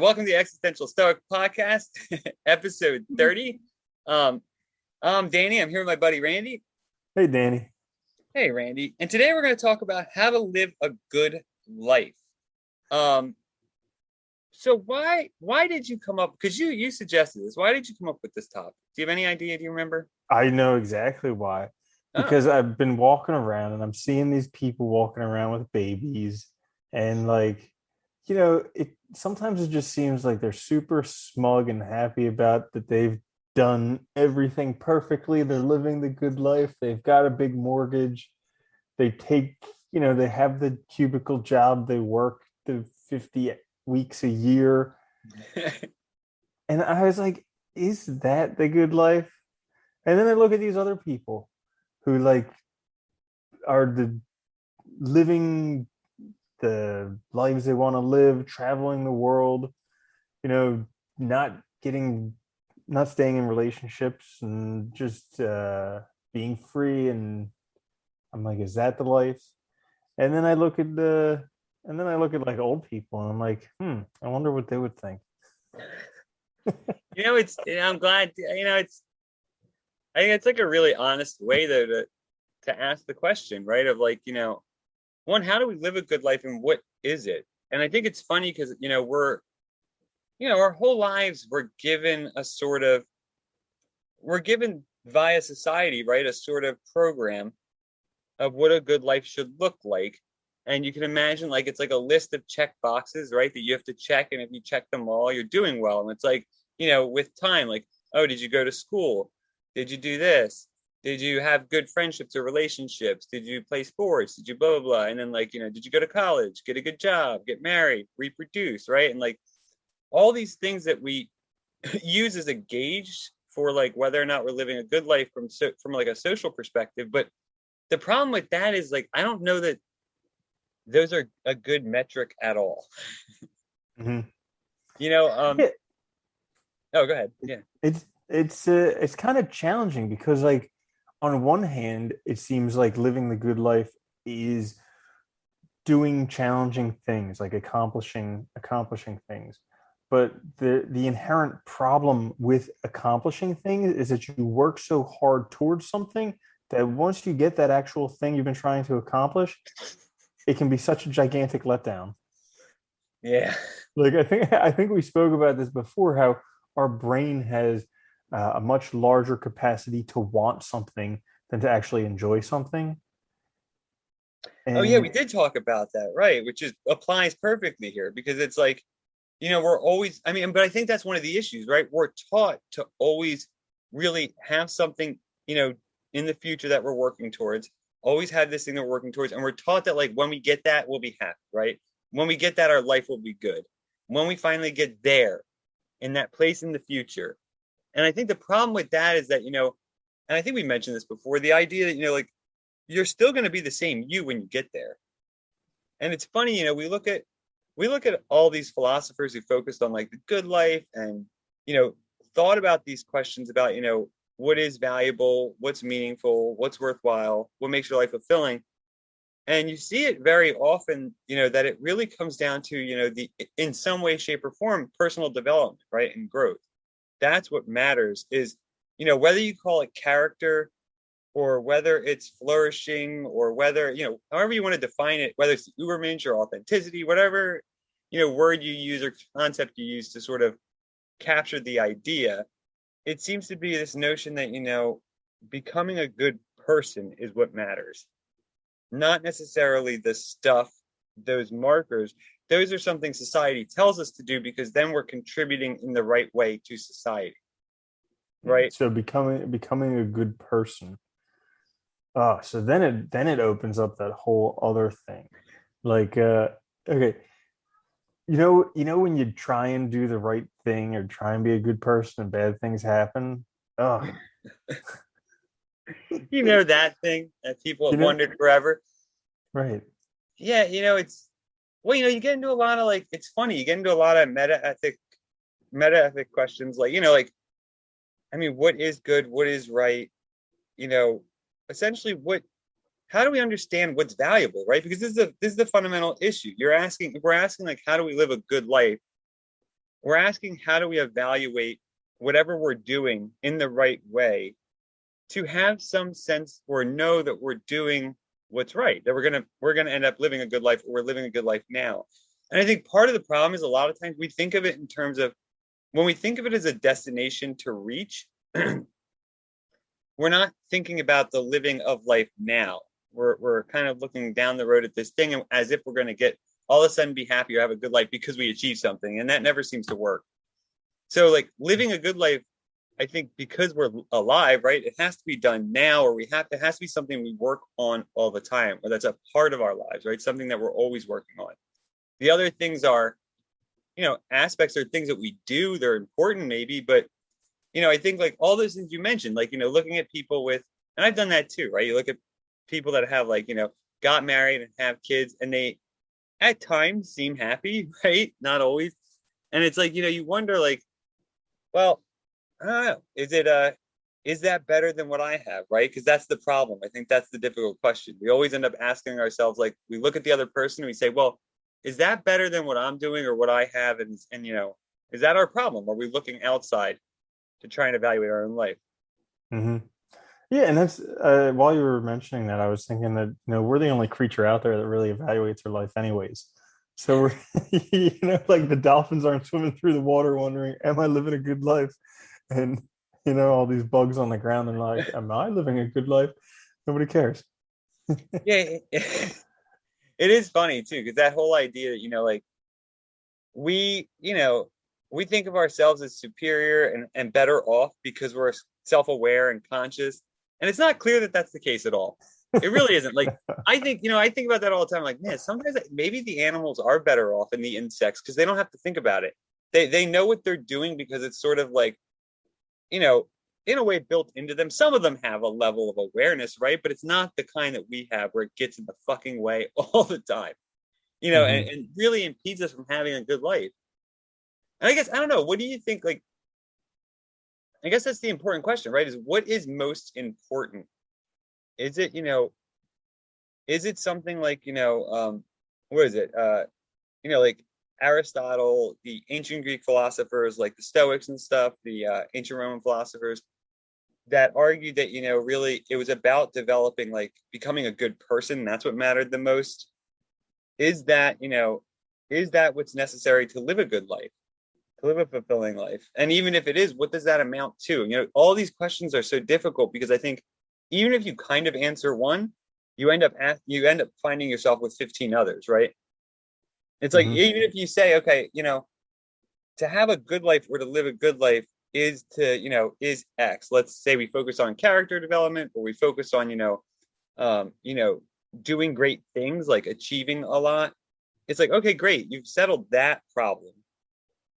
Welcome to the Existential Stoic podcast, episode 30. I'm Danny. I'm here with my buddy Randy. Hey, Danny. Hey, Randy. And today we're going to talk about how to live a good life. Um, so why did you come up? Because you suggested this. Why did you come up with this topic? Do you have any idea? Do you remember? I know exactly why. Oh, Because I've been walking around and I'm seeing these people walking around with babies, and it sometimes it just seems like they're super smug and happy about that they've done everything perfectly. They're living the good life. They've got a big mortgage. They take, they have the cubicle job. They work the 50 weeks a year. And I was like, is that the good life? And then I look at these other people who are living the lives they want to live, traveling the world, you know, not getting not staying in relationships and just being free. And I'm like, is that the life? And then I look at like old people and I'm like, I wonder what they would think. I'm glad. I think it's like a really honest way though to ask the question, right? Of like, one, how do we live a good life and what is it? And I think it's funny because, our whole lives we're given via society, right? A sort of program of what a good life should look like. And you can imagine like, it's like a list of check boxes, right? That you have to check. And if you check them all, you're doing well. And it's like, with time, like, oh, did you go to school? Did you do this? Did you have good friendships or relationships? Did you play sports? Did you blah, blah, blah? And then like, did you go to college, get a good job, get married, reproduce, right? And like all these things that we use as a gauge for like whether or not we're living a good life from like a social perspective. But the problem with that is like, I don't know that those are a good metric at all. Mm-hmm. You know, Yeah, oh, go ahead. Yeah. it's kind of challenging because like on one hand it seems like living the good life is doing challenging things, like accomplishing things, but the inherent problem with accomplishing things is that you work so hard towards something that once you get that actual thing you've been trying to accomplish, it can be such a gigantic letdown. Yeah. Like I think we spoke about this before, how our brain has a much larger capacity to want something than to actually enjoy something. Oh, yeah, And we did talk about that, right? Which is applies perfectly here because it's like, we're always, I mean, but I think that's one of the issues, right? We're taught to always really have something, in the future that we're working towards, always have this thing that we're working towards. And we're taught that like when we get that, we'll be happy, right? When we get that, our life will be good. When we finally get there in that place in the future. And I think the problem with that is that, and I think we mentioned this before, the idea that, like you're still going to be the same you when you get there. And it's funny, we look at all these philosophers who focused on like the good life and, thought about these questions about, what is valuable, what's meaningful, what's worthwhile, what makes your life fulfilling. And you see it very often, that it really comes down to, the in some way, shape, or form, personal development, right? And growth. That's what matters is, whether you call it character or whether it's flourishing or whether, however you want to define it, whether it's the Ubermensch or authenticity, whatever, word you use or concept you use to sort of capture the idea, it seems to be this notion that, becoming a good person is what matters, not necessarily the stuff, those markers. Those are something society tells us to do because then we're contributing in the right way to society, right? so becoming a good person. Oh, so then it opens up that whole other thing. Like okay, when you try and do the right thing or try and be a good person and bad things happen. Oh, That thing that people you have know, wondered forever. right. Yeah, it's well, you get into a lot of like, it's funny, you get into a lot of meta ethic questions, like, like, I mean, what is good, what is right, you know, essentially how do we understand what's valuable, right? Because this is the fundamental issue. We're asking like, how do we live a good life? we're asking how do we evaluate whatever we're doing in the right way to have some sense or know that we're doing what's right, that we're gonna end up living a good life, or we're living a good life now. And I think part of the problem is a lot of times we think of it in terms of, when we think of it as a destination to reach, we're not thinking about the living of life now. We're kind of looking down the road at this thing as if we're going to get all of a sudden be happy or have a good life because we achieve something, and that never seems to work. So like living a good life, I think because we're alive, right? It has to be done now, or it has to be something we work on all the time, or that's a part of our lives, right? Something that we're always working on. The other things are, aspects or things that we do. They're important maybe, but I think like all those things you mentioned, like, looking at people with, and I've done that too, right? You look at people that have like, got married and have kids, and they at times seem happy, right? Not always. And it's like, you wonder like, well, I don't know, is that better than what I have, right? Because that's the problem. I think that's the difficult question. We always end up asking ourselves, like, we look at the other person and we say, well, is that better than what I'm doing or what I have? And is that our problem? Are we looking outside to try and evaluate our own life? Hmm. Yeah, and that's while you were mentioning that, I was thinking that we're the only creature out there that really evaluates their life, anyways. So we're like the dolphins aren't swimming through the water wondering, "Am I living a good life?" And all these bugs on the ground, they're like, "Am I living a good life?" Nobody cares. Yeah, it is funny too, because that whole idea that, like, we, we think of ourselves as superior and better off because we're self-aware and conscious. And it's not clear that that's the case at all. It really isn't. Like, I think about that all the time. Like, man, sometimes maybe the animals are better off and the insects because they don't have to think about it. They know what they're doing because it's sort of like, you know, in a way built into them. Some of them have a level of awareness, right? But it's not the kind that we have where it gets in the fucking way all the time, Hmm. and really impedes us from having a good life. And I guess I don't know. What do you think? Like, I guess that's the important question, right? Is what is most important? Is it, is it something like, what is it? Like Aristotle, the ancient Greek philosophers, like the Stoics and stuff, the ancient Roman philosophers that argued that, really it was about developing, like becoming a good person. That's what mattered the most. Is that, is that what's necessary to live a good life? To live a fulfilling life? And even if it is, what does that amount to? All these questions are so difficult because I think even if you kind of answer one, you end up finding yourself with 15 others, right? It's like Hmm. even if you say, okay, to have a good life or to live a good life is to, is X. Let's say we focus on character development, or we focus on, um, you know, doing great things like achieving a lot. It's like, okay, great, you've settled that problem,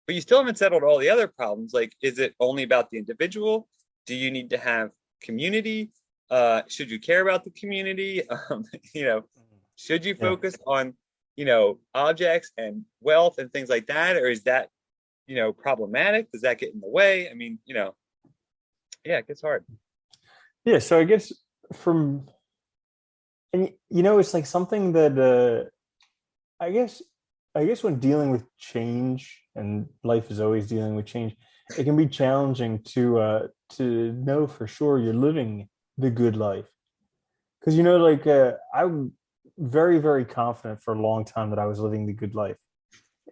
but you still haven't settled all the other problems. Like, is it only about the individual? Do you need to have community? Should you care about the community? You know, should you Yeah. focus on, objects and wealth and things like that? Or is that, problematic? Does that get in the way? I mean, yeah, it gets hard. Yeah. So I guess from and it's like something that I guess when dealing with change, and life is always dealing with change, it can be challenging to know for sure you're living the good life. Because like I'm very, very confident for a long time that I was living the good life.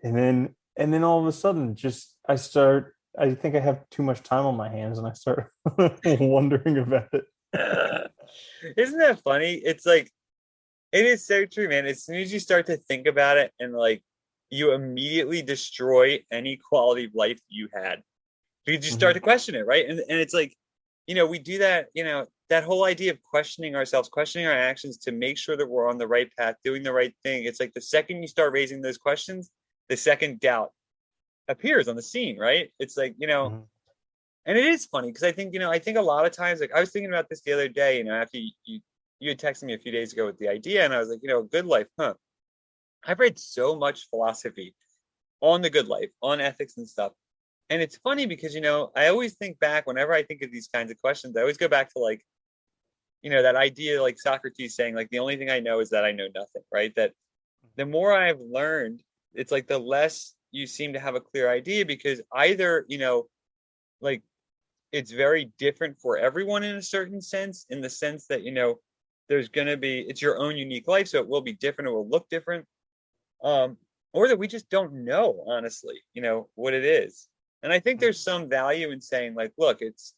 And then all of a sudden just I think I have too much time on my hands and I start wondering about it. Isn't that funny? It's like, it is so true, man. As soon as you start to think about it, and like, you immediately destroy any quality of life you had because you start Hmm. to question it, right? And it's like, we do that, that whole idea of questioning ourselves, questioning our actions to make sure that we're on the right path, doing the right thing. It's like the second you start raising those questions, the second doubt appears on the scene, right? It's like, Hmm. and it is funny because I think a lot of times, like I was thinking about this the other day, after you had texted me a few days ago with the idea, and I was like, good life, huh? I've read so much philosophy on the good life, on ethics and stuff. And it's funny because, I always think back whenever I think of these kinds of questions, I always go back to like, that idea, like Socrates saying, like, the only thing I know is that I know nothing, right? That the more I've learned, it's like the less you seem to have a clear idea, because either, like it's very different for everyone in a certain sense, in the sense that, there's going to be, it's your own unique life, so it will be different, it will look different. Um, or that we just don't know, honestly, what it is. And I think there's some value in saying, like, look, it's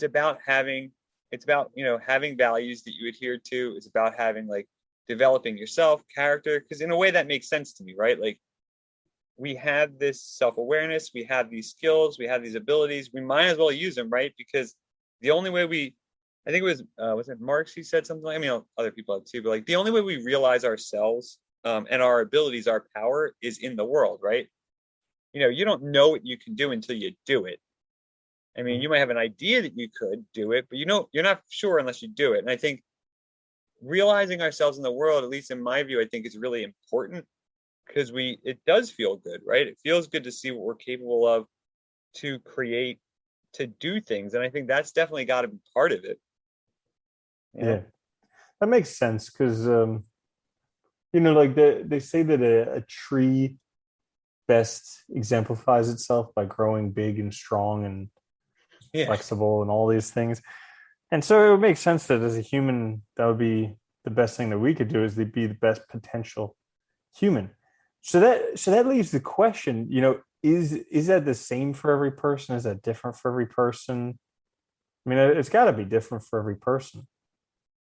about having, having values that you adhere to. It's about having, like, developing yourself, character, because in a way that makes sense to me, right? Like, we have this self-awareness, we have these skills, we have these abilities, we might as well use them, right? Because the only way I think it was it Marx who said something like, I mean, other people have too, but like the only way we realize ourselves, and our abilities, our power, is in the world, right? You don't know what you can do until you do it. I mean, you might have an idea that you could do it, but you're not sure unless you do it. And I think realizing ourselves in the world, at least in my view, I think is really important, because it does feel good, right? It feels good to see what we're capable of, to create, to do things. And I think that's definitely got to be part of it. Yeah, that makes sense because like they say that a tree best exemplifies itself by growing big and strong and Yeah. flexible and all these things. And so it would make sense that as a human, that would be the best thing that we could do, is to be the best potential human. So that leaves the question, is that the same for every person? Is that different for every person? I mean, it's got to be different for every person.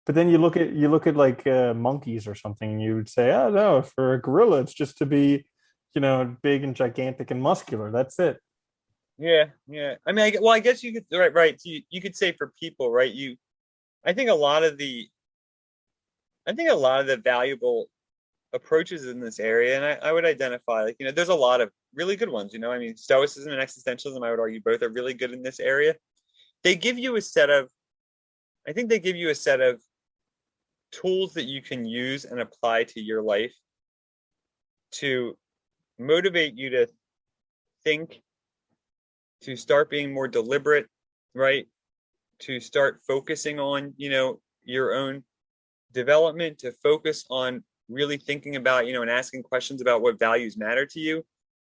But then you look at like monkeys or something, and you would say, oh no, for a gorilla, it's just to be, big and gigantic and muscular. That's it. Yeah. Yeah. I mean, I guess you could, right. So you could say for people, right? I think a lot of the, I think a lot of the valuable approaches in this area, and I would identify, like, there's a lot of really good ones. I mean, Stoicism and Existentialism, I would argue, both are really good in this area. They give you a set of, I think they give you a set of tools that you can use and apply to your life to motivate you to think, to start being more deliberate, right? To start focusing on, your own development, to focus on really thinking about, and asking questions about what values matter to you.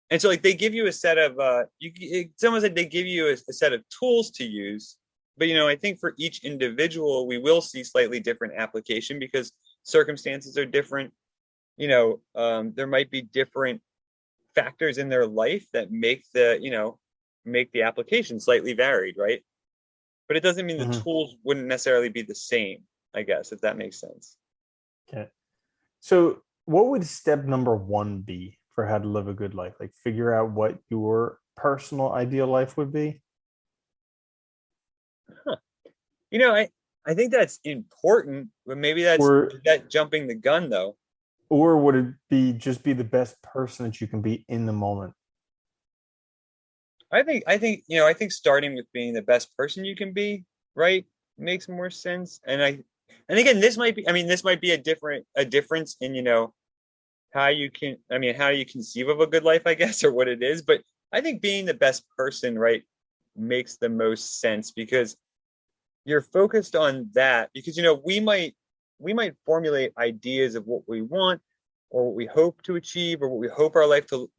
And so, like, they give you a set of it's almost like they give you a set of tools to use. But I think for each individual, we will see slightly different application, because circumstances are different. There might be different factors in their life that make the application slightly varied, right? But it doesn't mean the Mhm. tools wouldn't necessarily be the same, I guess, if that makes sense. Okay. So, what would step number one be for how to live a good life? Like, figure out what your personal ideal life would be? Huh. I think that's important, but maybe that's Or that jumping the gun, though. or would it be just be the best person that you can be in the moment? I think starting with being the best person you can be, right, makes more sense. And again, this might be a difference in, how you conceive of a good life, I guess, or what it is. But I think being the best person, right, makes the most sense, because you're focused on that, because, we might formulate ideas of what we want, or what we hope to achieve, or what we hope our life to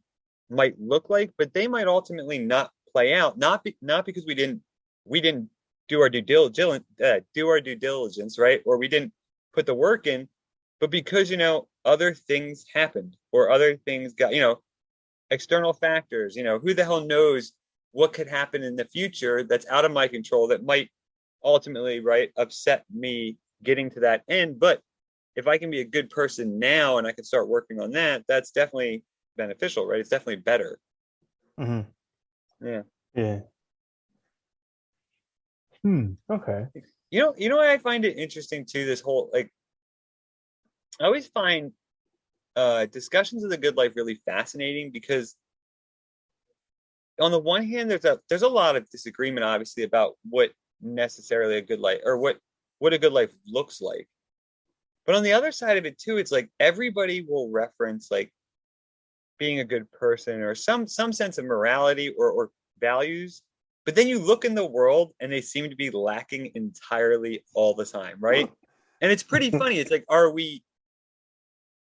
might look like, but they might ultimately not play out. Not because we didn't do our due diligence, right? Or we didn't put the work in, but because, other things happened, or other things got, external factors. Who the hell knows what could happen in the future that's out of my control, that might ultimately, right, upset me getting to that end. But if I can be a good person now, and I can start working on that, that's definitely beneficial, right? It's definitely better. Hmm. Yeah. Yeah. Okay. What I find it interesting too, this whole, like, I always find discussions of the good life really fascinating, because on the one hand, there's a lot of disagreement, obviously, about what necessarily a good life, or what a good life looks like. But on the other side of it too, it's like everybody will reference, like, being a good person, or some sense of morality, or values. But then you look in the world, and they seem to be lacking entirely all the time, right? And it's pretty funny. It's like, are we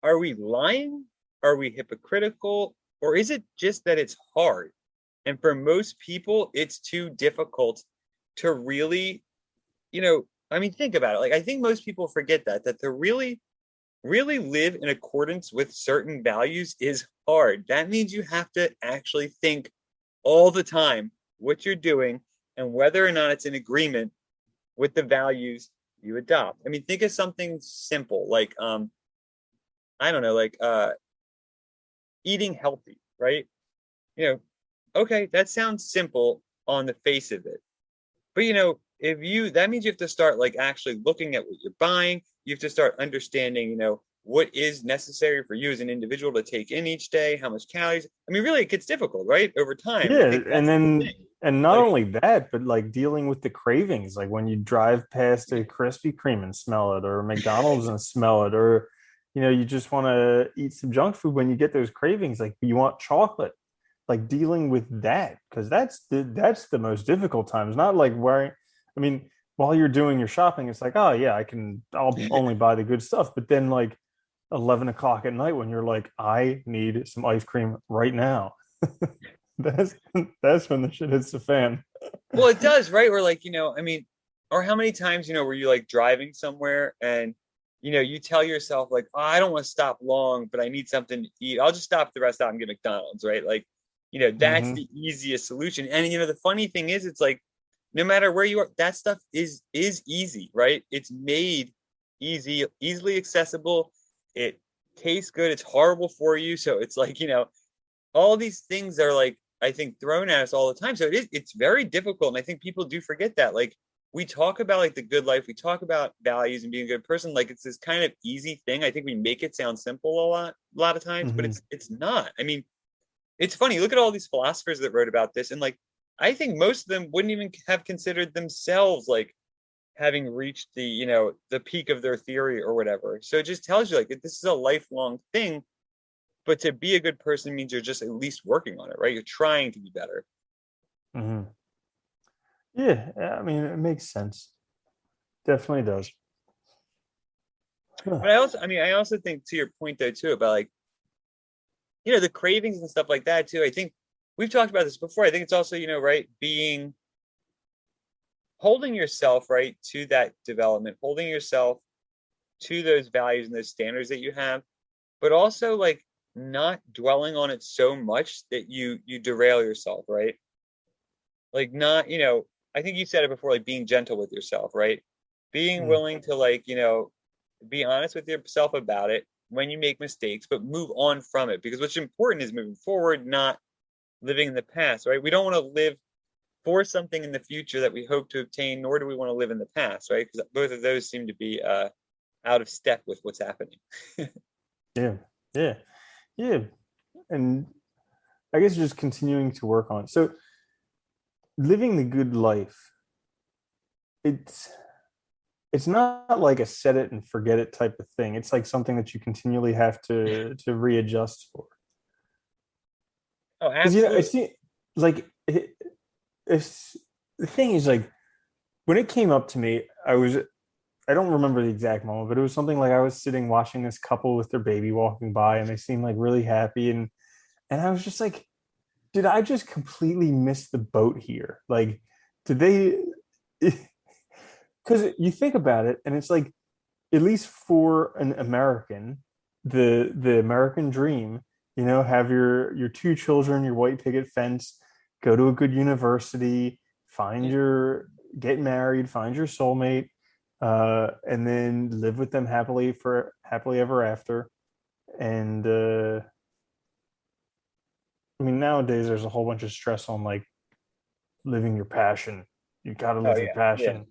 lying? Are we hypocritical? Or is it just that it's hard? And for most people, it's too difficult to really, I mean, think about it. Like, I think most people forget that to really live in accordance with certain values is hard. That means you have to actually think all the time what you're doing and whether or not it's in agreement with the values you adopt. I mean, think of something simple like I don't know, like eating healthy, right? You know, okay, that sounds simple on the face of it. But if you that means you have to start like actually looking at what you're buying. You have to start understanding, what is necessary for you as an individual to take in each day, how much calories. I mean, really, it gets difficult, right? Over time. And I Yeah, think and that's the then thing. and not Like, only that, but like dealing with the cravings, like when you drive past a Krispy Kreme and smell it, or McDonald's and smell it, or you just want to eat some junk food when you get those cravings, like you want chocolate, like dealing with that, because that's the most difficult times. Not like wearing, I mean, while you're doing your shopping, it's like, oh yeah, I'll only buy the good stuff. But then like 11 o'clock at night when you're like, I need some ice cream right now. That's that's when the shit hits the fan. well, it does, right? Or like, I mean, or how many times, were you like driving somewhere and you tell yourself like, oh, I don't want to stop long, but I need something to eat. I'll just stop at the rest stop and get McDonald's, right? Like, that's Hmm. the easiest solution. And the funny thing is, it's like no matter where you are, that stuff is easy, right? It's made easy, easily accessible. It tastes good. It's horrible for you. So it's like, all these things are like I think thrown at us all the time. So it's very difficult. And I think people do forget that. Like we talk about like the good life, we talk about values and being a good person, like it's this kind of easy thing. I think we make it sound simple a lot of times, but Hmm. it's not. I mean, it's funny, look at all these philosophers that wrote about this, and like I think most of them wouldn't even have considered themselves like having reached the peak of their theory or whatever. So it just tells you like this is a lifelong thing, but to be a good person means you're just at least working on it, right? You're trying to be better. Hmm. Yeah, I mean, it makes sense. Definitely does. Huh. But I also think to your point though too about like, the cravings and stuff like that too. I think we've talked about this before. I think it's also, right, being holding yourself right to that development, holding yourself to those values and those standards that you have, but also like not dwelling on it so much that you derail yourself, right? Like not, I think you said it before, like being gentle with yourself, right? Being Mm. willing to like, be honest with yourself about it when you make mistakes, but move on from it. Because what's important is moving forward, not living in the past, right? We don't want to live for something in the future that we hope to obtain, nor do we want to live in the past, right? Because both of those seem to be out of step with what's happening. Yeah, yeah, yeah. And I guess just continuing to work on it. So living the good life, it's it's not like a set it and forget it type of thing. It's like something that you continually have to readjust for. Oh, Because absolutely. it's like it's the thing is like when it came up to me, I don't remember the exact moment, but it was something like I was sitting watching this couple with their baby walking by, and they seemed like really happy, and I was just like, did I just completely miss the boat here? Like, did they? Because you think about it, and it's like, at least for an American, the American dream, have your two children, your white picket fence, go to a good university, Yeah. get married, find your soulmate, and then live with them happily ever after. And I mean, nowadays there's a whole bunch of stress on like living your passion. You got to Oh live your yeah. Yeah. passion.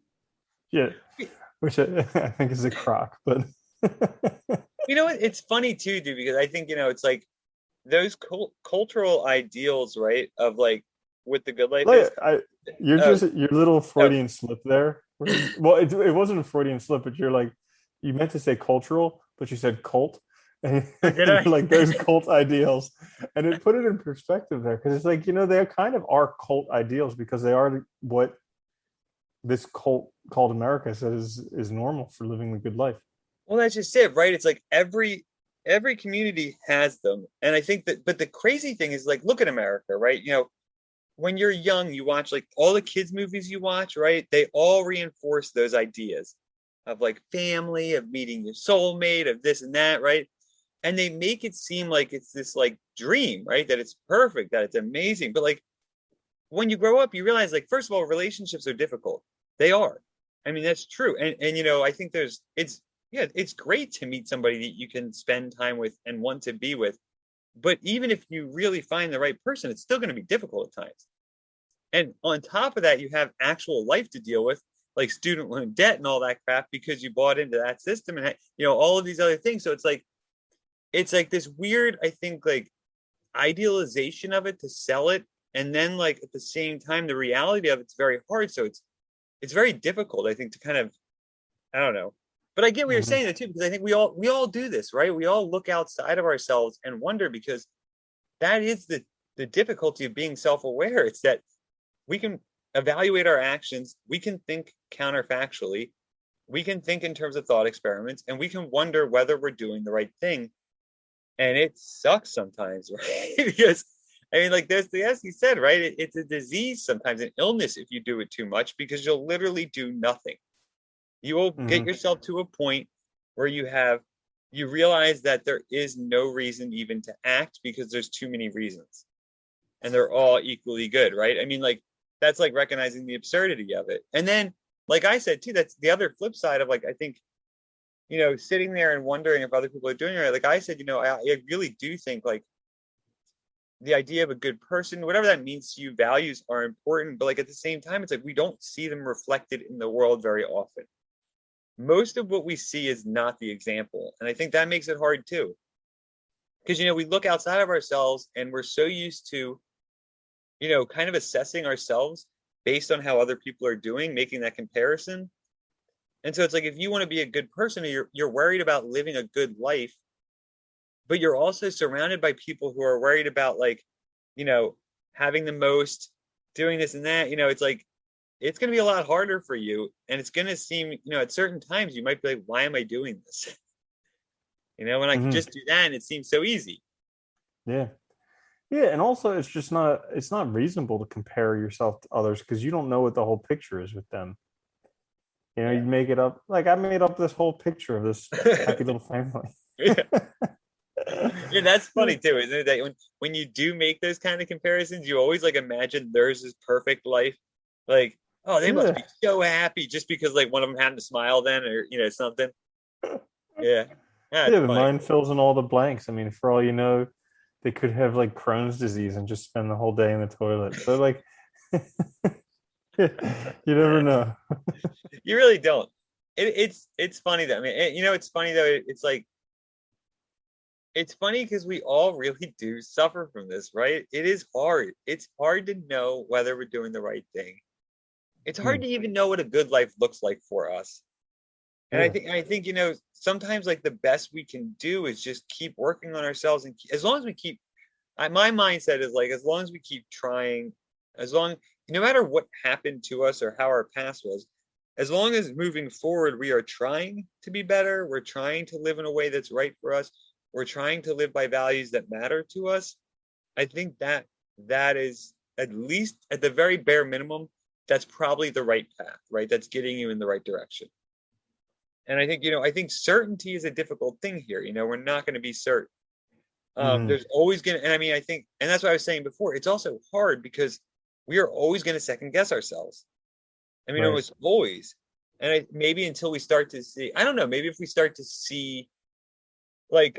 Yeah, which I think is a crock, but You know what? It's funny too, dude, because I think, it's like those cultural ideals, right? Of like what the good life is. like you're Oh, just your little oh, Freudian slip there. Well, it wasn't a Freudian slip, but you're like you meant to say cultural, but you said cult, and, oh, did and I? you're like those cult ideals, and it put it in perspective there because it's like they kind of are cult ideals because they are what this cult called America says is normal for living the good life. Well, that's just it, right? It's like every community has them. And I think that, but the crazy thing is like, look at America, right? When you're young, you watch like all the kids' movies you watch, right? They all reinforce those ideas of like family, of meeting your soulmate, of this and that, right? And they make it seem like it's this like dream, right? That it's perfect, that it's amazing. But like when you grow up, you realize like, first of all, relationships are difficult. They are. I mean, that's true. And I think it's great to meet somebody that you can spend time with and want to be with. But even if you really find the right person, it's still going to be difficult at times. And on top of that, you have actual life to deal with, like student loan debt and all that crap, because you bought into that system and all of these other things. So it's like this weird, I think, like idealization of it to sell it, and then like at the same time, the reality of it's very hard. So it's very difficult, I think, to kind of, I don't know. But I get what you're Mhm. saying that too, because I think we all do this, right? We all look outside of ourselves and wonder, because that is the difficulty of being self-aware. It's that we can evaluate our actions, we can think counterfactually, we can think in terms of thought experiments, and we can wonder whether we're doing the right thing. And it sucks sometimes, right? Because I mean, like as you said, right? It's a disease sometimes, an illness if you do it too much, because you'll literally do nothing. You will get Mhm. yourself to a point where you realize that there is no reason even to act, because there's too many reasons, and they're all equally good, right? I mean, like that's like recognizing the absurdity of it. And then, like I said too, that's the other flip side of like, I think, sitting there and wondering if other people are doing it right. Like I said, I really do think like the idea of a good person, whatever that means to you, values are important. But like at the same time, it's like we don't see them reflected in the world very often. Most of what we see is not the example. And I think that makes it hard too. Because, we look outside of ourselves and we're so used to, kind of assessing ourselves based on how other people are doing, making that comparison. And so it's like, if you want to be a good person, or you're worried about living a good life, but you're also surrounded by people who are worried about like, you know, having the most, doing this and that, it's like it's going to be a lot harder for you, and it's going to seem, at certain times you might be like, why am I doing this? When I could Mhm. just do that and it seems so easy. Yeah. Yeah, and also it's not reasonable to compare yourself to others because you don't know what the whole picture is with them. You Yeah. make it up. Like I made up this whole picture of this happy little family. Yeah. Yeah, that's funny too, isn't it? That when you do make those kind of comparisons, you always like imagine theirs is perfect life. Like, oh, they must be Yeah. so happy just because like one of them happened to smile then, or something. Yeah. Yeah, Yeah, it's the funny. mind fills in all the blanks. I mean, for all you know, they could have like Crohn's disease and just spend the whole day in the toilet. So like you never know. You really don't. It's funny though. I mean, it's funny though. It's like it's funny because we all really do suffer from this, right? It is hard. It's hard to know whether we're doing the right thing. It's hard Hmm. to even know what a good life looks like for us. And I Yeah. think I think sometimes like the best we can do is just keep working on ourselves, and as long as we keep, my mindset is like, as long as we keep trying, as long, no matter what happened to us or how our past was, as long as moving forward we are trying to be better, we're trying to live in a way that's right for us, we're trying to live by values that matter to us. I think that is, at least at the very bare minimum, that's probably the right path, right? That's getting you in the right direction. And I think certainty is a difficult thing here. We're not going to be certain. Hmm. There's always going to, and I mean, I think, and that's what I was saying before. It's also hard because we are always going to second guess ourselves. I mean, Right. almost always. And maybe until we start to see, I don't know, maybe if we start to see, like,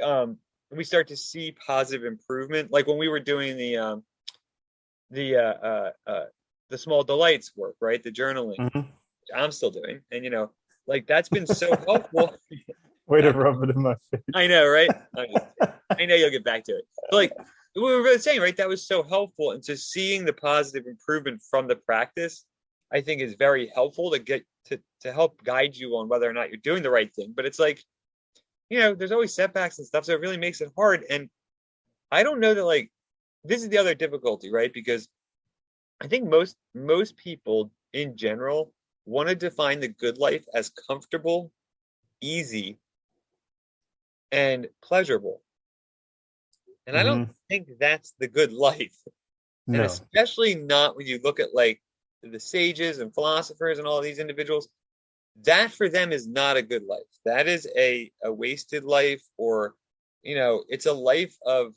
we start to see positive improvement, like when we were doing the, the small delights work, right? The journaling, Hmm. I'm still doing. And, like that's been so helpful. Way to rub it in my I face. know, right? I know you'll get back to it. But like we were really saying, right? That was so helpful. And just seeing the positive improvement from the practice, I think is very helpful to get to help guide you on whether or not you're doing the right thing. But it's like, there's always setbacks and stuff. So it really makes it hard. And I don't know that like this is the other difficulty, right? Because I think most people in general want to define the good life as comfortable, easy, and pleasurable. And I don't Hmm. think that's the good life. And No. especially not when you look at like the sages and philosophers and all these individuals, that for them is not a good life. That is a wasted life, or, it's a life of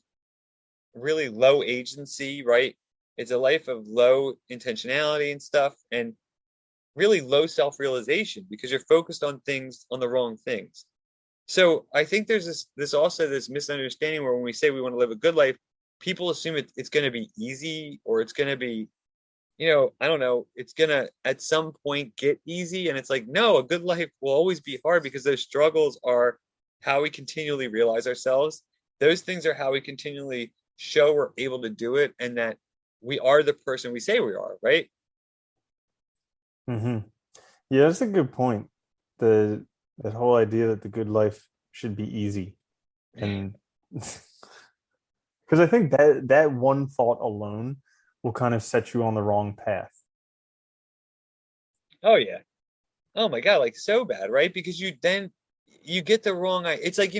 really low agency, right? It's a life of low intentionality and stuff, and really low self-realization because you're focused on things, on the wrong things. So I think there's this misunderstanding where when we say we want to live a good life, people assume it's going to be easy, or it's going to be, I don't know, it's going to at some point get easy. And it's like, no, a good life will always be hard because those struggles are how we continually realize ourselves. Those things are how we continually show we're able to do it, and that we are the person we say we are, right? Hmm. Yeah, that's a good point. The that whole idea that the good life should be easy, and because I think that that one thought alone will kind of set you on the wrong path. Oh yeah. Oh my God, like so bad, right? Because you get the wrong. It's like,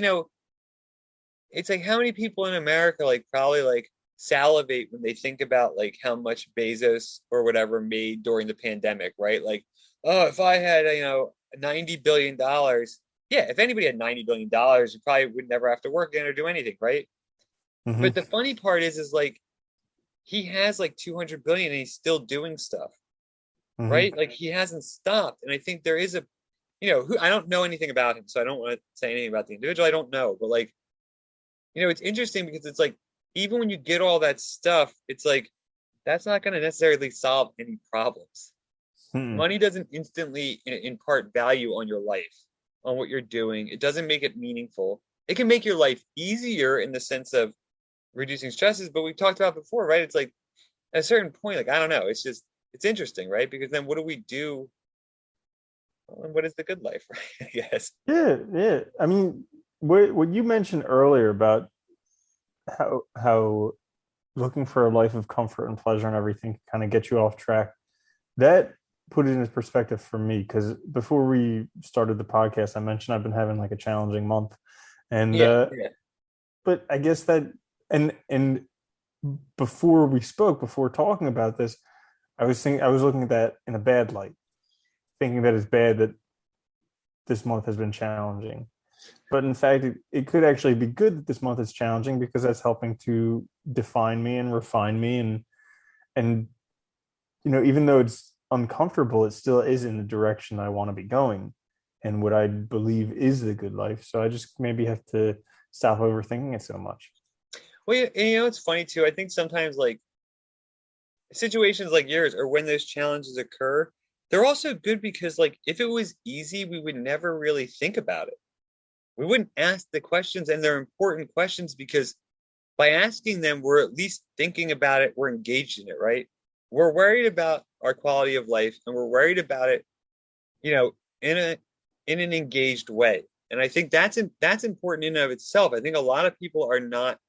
it's like how many people in America like probably like salivate when they think about like how much Bezos or whatever made during the pandemic, right? Like, oh, if I had, $90 billion, yeah, if anybody had $90 billion, you probably would never have to work again or do anything, right? But Hmm. the funny part is like he has like 200 billion and he's still doing stuff, Hmm. right? Like he hasn't stopped. And I think there is who I don't know anything about him, so I don't want to say anything about the individual. I don't know, but like, it's interesting because it's like even when you get all that stuff, it's like that's not going to necessarily solve any problems. Hmm. Money doesn't instantly impart value on your life, on what you're doing. It doesn't make it meaningful. It can make your life easier in the sense of reducing stresses, but we've talked about before, right? It's like at a certain point, like I don't know, it's interesting, right? Because then what do we do? And what is the good life, right? I guess. Yeah, yeah. I mean, what you mentioned earlier about how looking for a life of comfort and pleasure and everything kind of get you off track, that put it into perspective for me. Because before we started the podcast, I mentioned I've been having like a challenging month, and Yeah, yeah, but I guess that and before we spoke, before talking about this, I was looking at that in a bad light, thinking that it's bad that this month has been challenging. But in fact, it could actually be good that this month is challenging because that's helping to define me and refine me, and even though it's uncomfortable, it still is in the direction I want to be going and what I believe is the good life. So I just maybe have to stop overthinking it so much. well, yeah, and it's funny too. I think sometimes like situations like yours, or when those challenges occur, they're also good because like if it was easy, we would never really think about it. We wouldn't ask the questions, and they're important questions because by asking them, we're at least thinking about it, we're engaged in it, right? We're worried about our quality of life, and we're worried about it, you know, in a in an engaged way. And I think that's important in and of itself. I think a lot of people are not,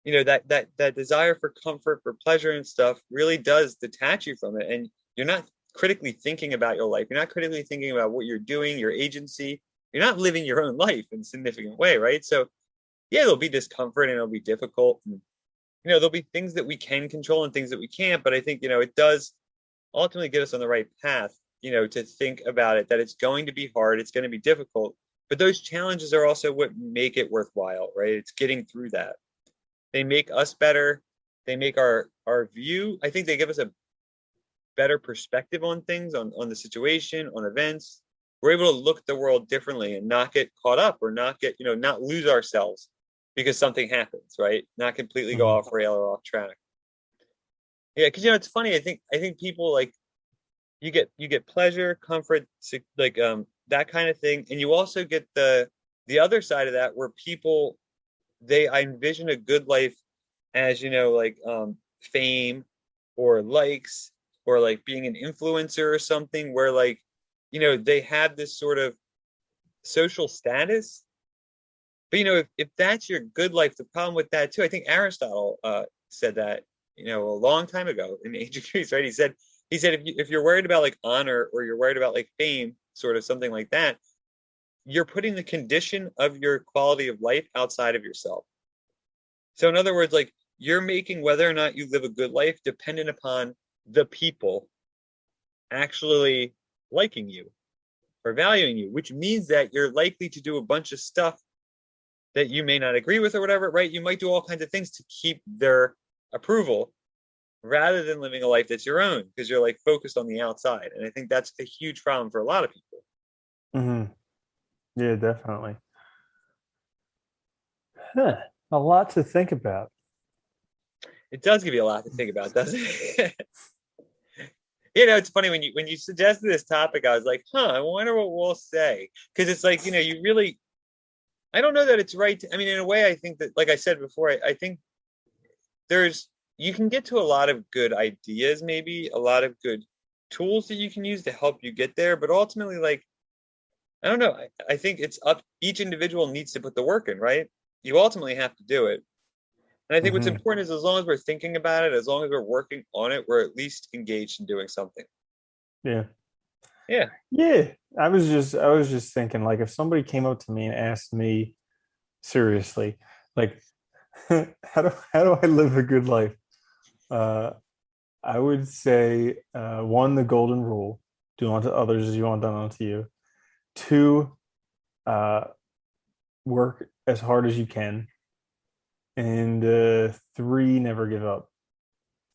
that desire for comfort, for pleasure and stuff really does detach you from it. And you're not critically thinking about your life. You're not critically thinking about what you're doing, your agency. You're not living your own life in a significant way, right? So yeah, there'll be discomfort and it'll be difficult. And there'll be things that we can control and things that we can't. But I think, it does ultimately get us on the right path, to think about it, that it's going to be hard, it's going to be difficult. But those challenges are also what make it worthwhile, right? It's getting through that. They make us better. They make our view. I think they give us a better perspective on things, on the situation, on events. We're able to look at the world differently and not get caught up, or not get, not lose ourselves because something happens, right? Not completely go Mhm. off rail or off track. Yeah, because it's funny. I think people like you get pleasure, comfort, like that kind of thing, and you also get the other side of that where people I envision a good life as like fame or likes, or like being an influencer or something, where like they have this sort of social status. But if that's your good life, the problem with that too, I think Aristotle said that a long time ago in ancient Greece, right? He said if you're worried about like honor, or you're worried about like fame, sort of something like that, you're putting the condition of your quality of life outside of yourself. So in other words, like you're making whether or not you live a good life dependent upon the people actually liking you or valuing you, which means that you're likely to do a bunch of stuff that you may not agree with or whatever, right? You might do all kinds of things to keep their approval rather than living a life that's your own because you're like focused on the outside. And I think that's a huge problem for a lot of people. Hmm. Yeah, definitely. Huh. A lot to think about. It does give you a lot to think about, doesn't it? You know, it's funny when you suggested this topic, I was like, huh, I wonder what we'll say. Because it's like, you know, you really I don't know that it's right. I mean, in a way, I think that, like I said before, I think there's you can get to a lot of good ideas, maybe a lot of good tools that you can use to help you get there. But ultimately, like, I don't know. I think it's up, each individual needs to put the work in, right? You ultimately have to do it. And I think what's Hmm. important is as long as we're thinking about it, as long as we're working on it, we're at least engaged in doing something. Yeah. Yeah. Yeah. I was just thinking, like, if somebody came up to me and asked me seriously, like, how do I live a good life? Uh, I would say, one, the golden rule: do unto others as you want done unto you. Two, uh, work as hard as you can, and three, never give up.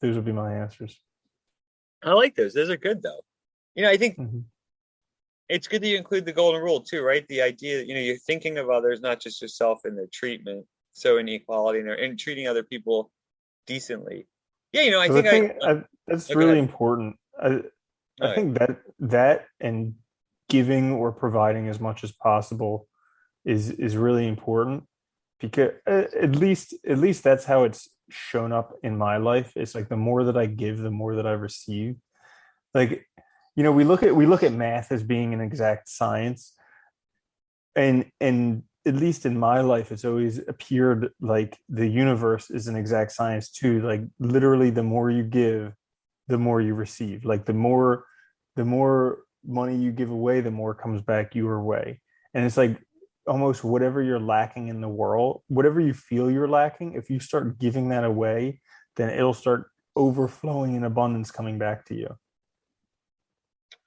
Those would be my answers. I like those. Those are good, though. You know, I think Hmm. it's good that you include the golden rule too, right? The idea that, you know, you're thinking of others, not just yourself in their treatment. So inequality and treating other people decently. Yeah, you know, I Because think I think that's oh, go really ahead. important. I All right. think that and giving or providing as much as possible is really important because at least that's how it's shown up in my life. It's like the more that I give, the more that I receive. Like, we look at math as being an exact science, and at least in my life, it's always appeared like the universe is an exact science too. Like, literally, the more you give, the more you receive. Like, the more money you give away, the more comes back your way. And it's like almost whatever you're lacking in the world, whatever you feel you're lacking, if you start giving that away, then it'll start overflowing in abundance coming back to you.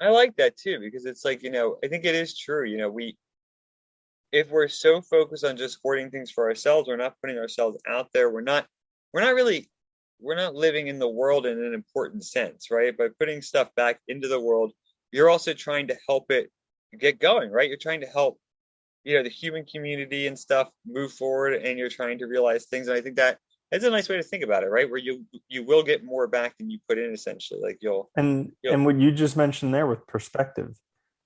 I like that too, because it's like, you know, I think it is true. You know, if we're so focused on just hoarding things for ourselves, we're not putting ourselves out there. We're not really, we're not living in the world in an important sense, right? By putting stuff back into the world, you're also trying to help it get going, right? You're trying to help, you know, the human community and stuff move forward, and you're trying to realize things. And I think that it's a nice way to think about it, right? Where you will get more back than you put in, essentially. Like And you'll what you just mentioned there with perspective,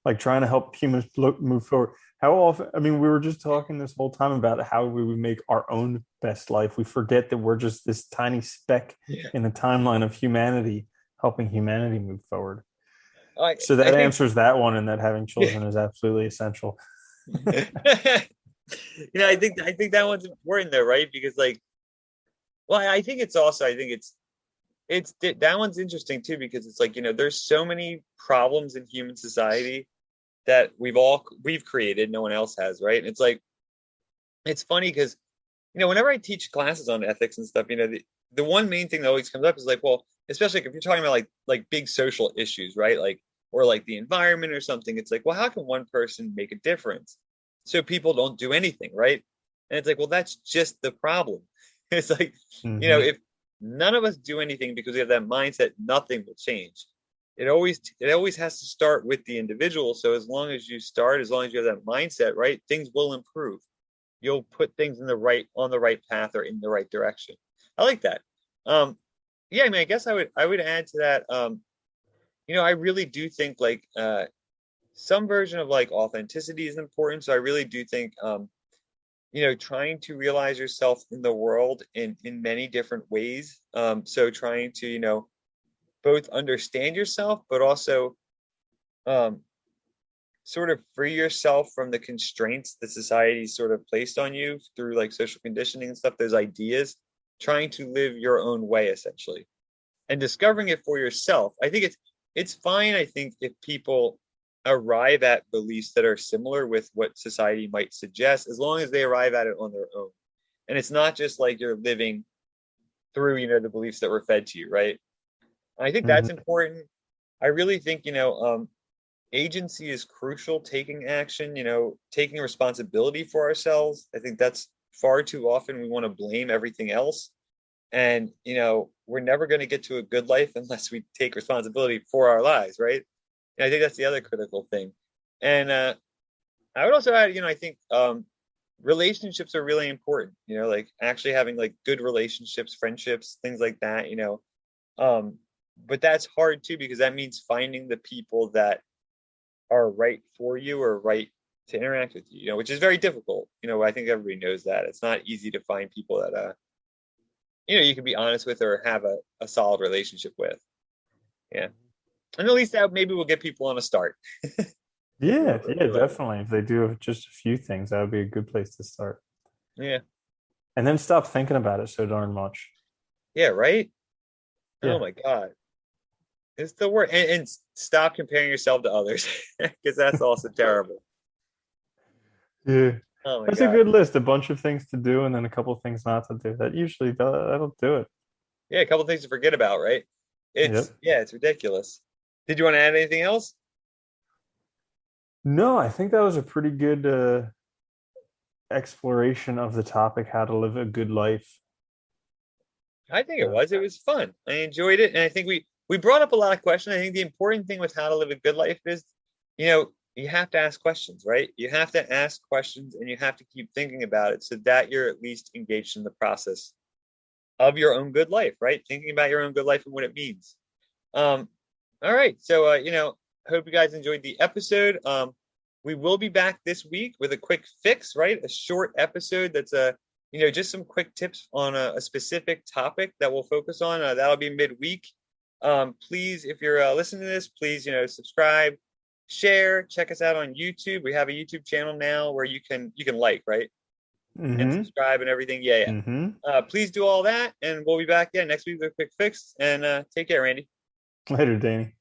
like trying to help humans move forward. How often, I mean, we were just talking this whole time about how we would make our own best life. We forget that we're just this tiny speck yeah. in the timeline of humanity, helping humanity move forward. I So I that think answers that one, and that having yeah. children is absolutely essential. You know, I think that one's important though, right? Because like, well, I think it's also I think it's that one's interesting too because it's like, you know, there's so many problems in human society that we've created, no one else has, right? And it's like it's funny because, you know, whenever I teach classes on ethics and stuff, you know, the one main thing that always comes up is like, well, especially if you're talking about like big social issues, right? Like or like the environment or something, it's like, well, how can one person make a difference so people don't do anything, right? And it's like, well, that's just the problem. It's like, you know, Hmm. if none of us do anything because we have that mindset, nothing will change. It always has to start with the individual. So as long as you start, as long as you have that mindset, right, things will improve. You'll put things in the right on the right path or in the right direction. I like that. Um, yeah, I mean, I guess I would add to that. You know, I really do think like some version of like authenticity is important. So I really do think you know, trying to realize yourself in the world in many different ways. So trying to, you know, both understand yourself, but also um sort of free yourself from the constraints that society sort of placed on you through like social conditioning and stuff, those ideas, trying to live your own way essentially and discovering it for yourself. I think it's fine, I think, if people arrive at beliefs that are similar with what society might suggest, as long as they arrive at it on their own. And it's not just like you're living through, the beliefs that were fed to you, right? I think that's Mhm. important. I really think, agency is crucial, taking action, taking responsibility for ourselves. I think that's far too often we want to blame everything else. And, we're never going to get to a good life unless we take responsibility for our lives, right? And I think that's the other critical thing. And I would also add, I think relationships are really important, like actually having like good relationships, friendships, things like that, Um, but that's hard too because that means finding the people that are right for you or right to interact with you, which is very difficult. I think everybody knows that. It's not easy to find people that you can be honest with or have a solid relationship with. Yeah. And at least that maybe we'll get people on a start. Yeah, yeah, Early. definitely. If they do have just a few things, that would be a good place to start. Yeah. And then stop thinking about it so darn much. Yeah, right? Oh Yeah. my God. It's the word. And stop comparing yourself to others because that's also terrible. Yeah. Oh my That's a God. good list. A bunch of things to do and then a couple of things not to do. That usually that'll do it. Yeah, a couple things to forget about, right? Yep. It's ridiculous. Did you want to add anything else? No, I think that was a pretty good exploration of the topic, how to live a good life. I think it Uh, was. It was fun. I enjoyed it, and I think we brought up a lot of questions. I think the important thing with how to live a good life is, you have to ask questions, right? You have to ask questions, and you have to keep thinking about it so that you're at least engaged in the process of your own good life, right? Thinking about your own good life and what it means. Um, all right. So, hope you guys enjoyed the episode. We will be back this week with a quick fix, right? A short episode that's just some quick tips on a specific topic that we'll focus on. That'll be midweek. Please, if you're listening to this, please, subscribe, share, check us out on YouTube. We have a YouTube channel now where you can like, right? And mm-hmm. subscribe and everything. Yeah, yeah. Mm-hmm. Please do all that, and we'll be back next week with a quick fix. And take care, Randy. Later, Danny.